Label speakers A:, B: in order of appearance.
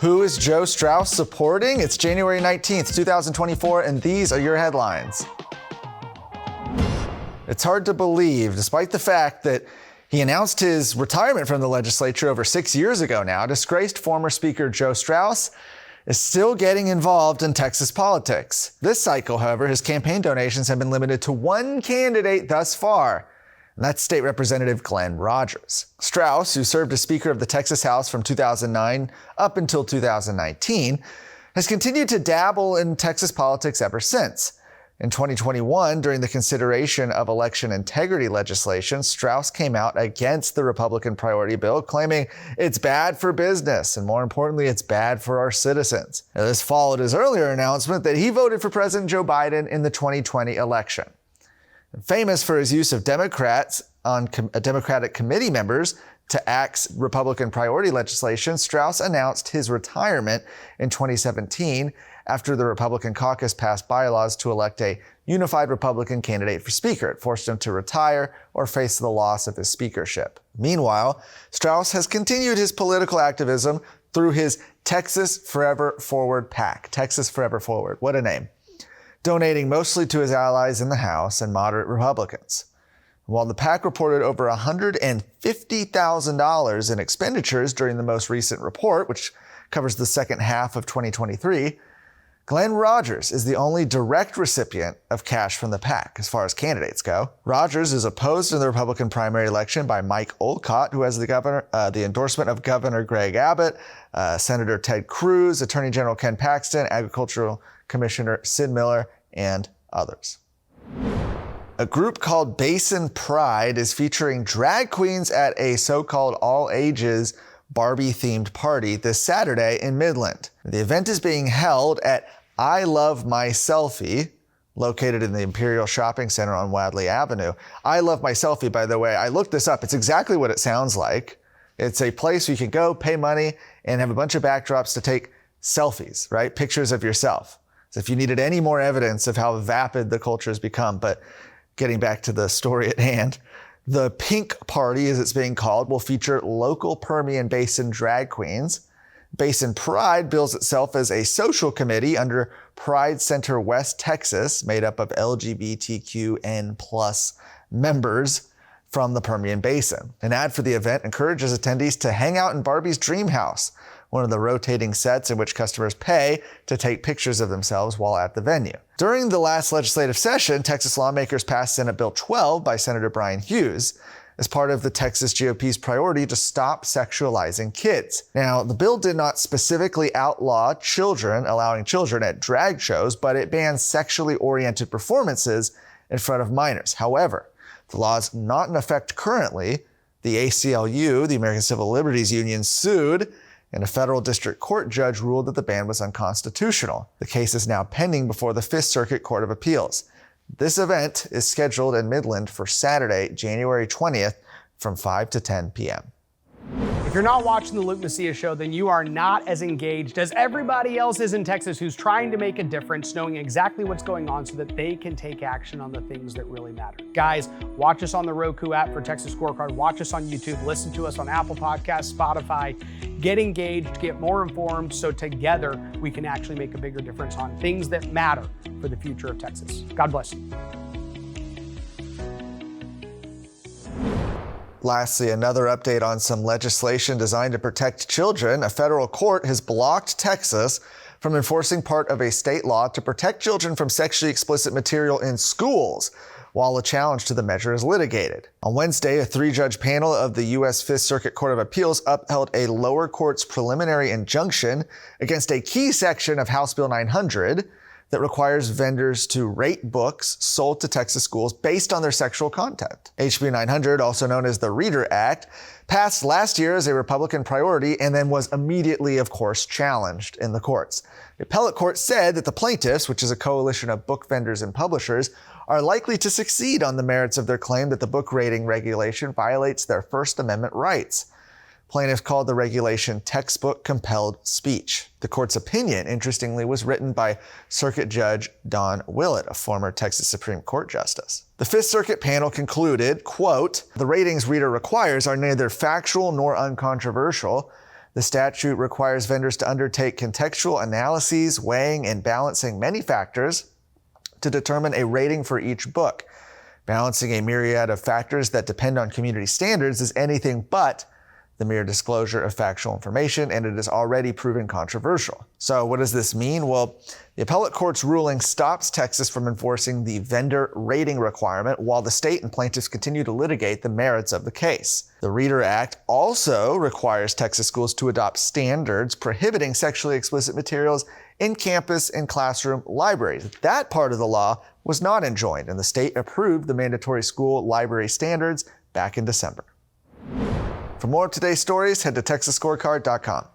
A: Who is Joe Straus supporting? It's January 19th, 2024, and these are your headlines. It's hard to believe, despite the fact that he announced his retirement from the legislature over 6 years ago now, disgraced former Speaker Joe Straus is still getting involved in Texas politics. This cycle, however, his campaign donations have been limited to one candidate thus far, and that's State Representative Glenn Rogers. Straus, who served as Speaker of the Texas House from 2009 up until 2019, has continued to dabble in Texas politics ever since. In 2021, during the consideration of election integrity legislation, Straus came out against the Republican priority bill, claiming it's bad for business, and more importantly, it's bad for our citizens. Now, this followed his earlier announcement that he voted for President Joe Biden in the 2020 election. Famous for his use of Democratic committee members to axe Republican priority legislation, Straus announced his retirement in 2017 after the Republican caucus passed bylaws to elect a unified Republican candidate for Speaker. It forced him to retire or face the loss of his speakership. Meanwhile, Straus has continued his political activism through his Texas Forever Forward PAC. Texas Forever Forward, what a name. Donating mostly to his allies in the House and moderate Republicans. While the PAC reported over $150,000 in expenditures during the most recent report, which covers the second half of 2023, Glenn Rogers is the only direct recipient of cash from the PAC as far as candidates go. Rogers is opposed in the Republican primary election by Mike Olcott, who has the endorsement of Governor Greg Abbott, Senator Ted Cruz, Attorney General Ken Paxton, Agricultural Commissioner Sid Miller, and others. A group called Basin Pride is featuring drag queens at a so-called all-ages Barbie-themed party this Saturday in Midland. The event is being held at I Love My Selfie, located in the Imperial Shopping Center on Wadley Avenue. I Love My Selfie, by the way, I looked this up. It's exactly what it sounds like. It's a place where you can go, pay money, and have a bunch of backdrops to take selfies, right? Pictures of yourself. So if you needed any more evidence of how vapid the culture has become, but getting back to the story at hand, the Pink Party, as it's being called, will feature local Permian Basin drag queens. Basin Pride bills itself as a social committee under Pride Center West Texas, made up of LGBTQN+ members from the Permian Basin. An ad for the event encourages attendees to hang out in Barbie's dream house, one of the rotating sets in which customers pay to take pictures of themselves while at the venue. During the last legislative session, Texas lawmakers passed Senate Bill 12 by Senator Brian Hughes as part of the Texas GOP's priority to stop sexualizing kids. Now, the bill did not specifically outlaw allowing children at drag shows, but it bans sexually oriented performances in front of minors. However, the law is not in effect currently. The ACLU, the American Civil Liberties Union, sued, and a federal district court judge ruled that the ban was unconstitutional. The case is now pending before the Fifth Circuit Court of Appeals. This event is scheduled in Midland for Saturday, January 20th from 5 to 10 p.m.
B: If you're not watching the Luke Macias Show, then you are not as engaged as everybody else is in Texas who's trying to make a difference, knowing exactly what's going on so that they can take action on the things that really matter. Guys, watch us on the Roku app for Texas Scorecard. Watch us on YouTube. Listen to us on Apple Podcasts, Spotify. Get engaged, get more informed, so together we can actually make a bigger difference on things that matter for the future of Texas. God bless you.
A: Lastly, another update on some legislation designed to protect children. A federal court has blocked Texas from enforcing part of a state law to protect children from sexually explicit material in schools, while a challenge to the measure is litigated. On Wednesday, a 3-judge panel of the U.S. Fifth Circuit Court of Appeals upheld a lower court's preliminary injunction against a key section of House Bill 900 that requires vendors to rate books sold to Texas schools based on their sexual content. HB 900, also known as the Reader Act, passed last year as a Republican priority and then was immediately, of course, challenged in the courts. The appellate court said that the plaintiffs, which is a coalition of book vendors and publishers, are likely to succeed on the merits of their claim that the book rating regulation violates their First Amendment rights. Plaintiffs called the regulation textbook compelled speech. The court's opinion, interestingly, was written by Circuit Judge Don Willett, a former Texas Supreme Court justice. The Fifth Circuit panel concluded, quote, "The ratings Reader requires are neither factual nor uncontroversial. The statute requires vendors to undertake contextual analyses, weighing and balancing many factors to determine a rating for each book. Balancing a myriad of factors that depend on community standards is anything but the mere disclosure of factual information, and it is already proven controversial. So what does this mean? Well, the appellate court's ruling stops Texas from enforcing the vendor rating requirement while the state and plaintiffs continue to litigate the merits of the case. The Reader Act also requires Texas schools to adopt standards prohibiting sexually explicit materials in campus and classroom libraries. That part of the law was not enjoined, and the state approved the mandatory school library standards back in December. For more of today's stories, head to TexasScorecard.com.